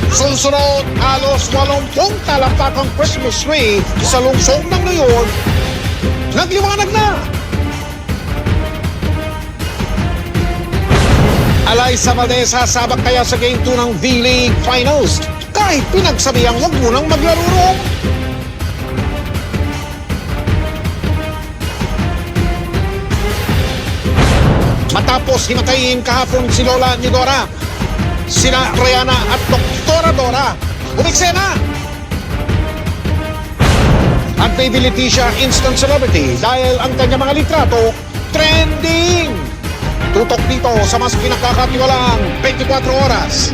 Sunsunod, halos 80 talampakang Christmas tree sa lungsod ng New York, nagliwanag na. Alay sa Valdez, sasabak kaya sa Game 2 ng V-League Finals kahit pinagsabihang huwag munang maglaro. Matapos himatayin kahapon si Lola ni Dora, sina Rihanna at Doktora Dora umiksena. At Baby Leticia instant celebrity dahil ang kanyang mga litrato trending. Tutok dito sa mas pinakakatiwalaang 24 oras.